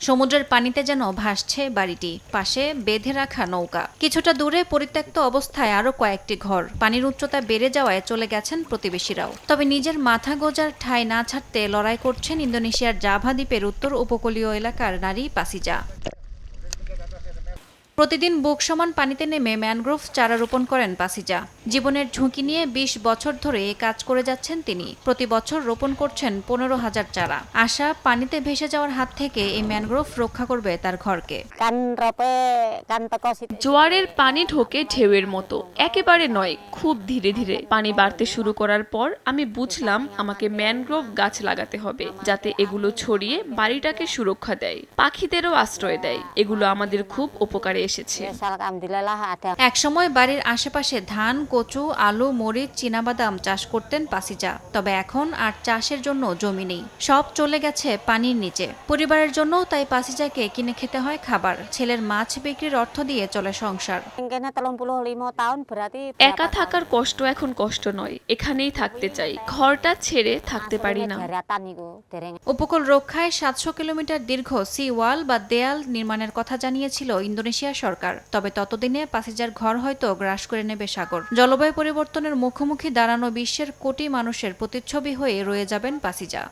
সমুদ্রের পানিতে যেন ভাসছে বাড়িটি, পাশে বেঁধে রাখা নৌকা। কিছুটা দূরে পরিত্যক্ত অবস্থায় আরো কয়েকটি ঘর। পানির উচ্চতা বেড়ে যাওয়ায় চলে গেছেন প্রতিবেশীরাও। তবে নিজের মাথা গোঁজার ঠাঁই না ছাড়তে লড়াই করছেন ইন্দোনেশিয়ার জাভা দ্বীপের উত্তর উপকূলীয় এলাকার নারী পাসিজা। প্রতিদিন বুক সমান পানিতে নেমে ম্যানগ্রোভ চারা রোপণ করেন পাসিজা। জীবনের ঝুঁকি নিয়ে ২০ বছর ধরে এই কাজ করে যাচ্ছেন তিনি। প্রতি বছর রোপণ করছেন ১৫,০০০ চারা। আশা, পানিতে ভেসে যাওয়ার হাত থেকে এই ম্যানগ্রোভ রক্ষা করবে তার ঘরকে। জোয়ারের পানি ঢোকে ঢেউয়ের মতো, একেবারে নয়, খুব ধীরে ধীরে। পানি বাড়তে শুরু করার পর আমি বুঝলাম আমাকে ম্যানগ্রোভ গাছ লাগাতে হবে, যাতে এগুলো ছড়িয়ে বাড়িটাকে সুরক্ষা দেয়, পাখিদেরও আশ্রয় দেয়। এগুলো আমাদের খুব উপকারে এসেছে। একসময় বাড়ির আশেপাশে ধান, কচু, আলু, মরিচ, চীনাবাদাম চাষ করতেন পাসিজা। তবে এখন আর চাষের জন্য জমি নেই, সব চলে গেছে পানির নিচে। পরিবারের জন্য তাই পাসিজাকে কিনে খেতে হয় খাবার। ছেলের মাছ বিক্রির অর্থ দিয়ে চলে সংসার। একা থাকার কষ্ট এখন কষ্ট নয়, এখানেই থাকতে চাই, ঘরটা ছেড়ে থাকতে পারি না। উপকূল রক্ষায় ৭০০ কিলোমিটার দীর্ঘ সি ওয়াল বা দেয়াল নির্মাণের কথা জানিয়েছিল ইন্দোনেশিয়া সরকার। তবে ততদিনে পাসিজার ঘর হয়তো গ্রাস করে নেবে সাগর। জলবায়ু পরিবর্তনের মুখোমুখি দাঁড়ানো বিশ্বের কোটি মানুষের প্রতিচ্ছবি হয়ে রয়ে যাবেন পাসিজা।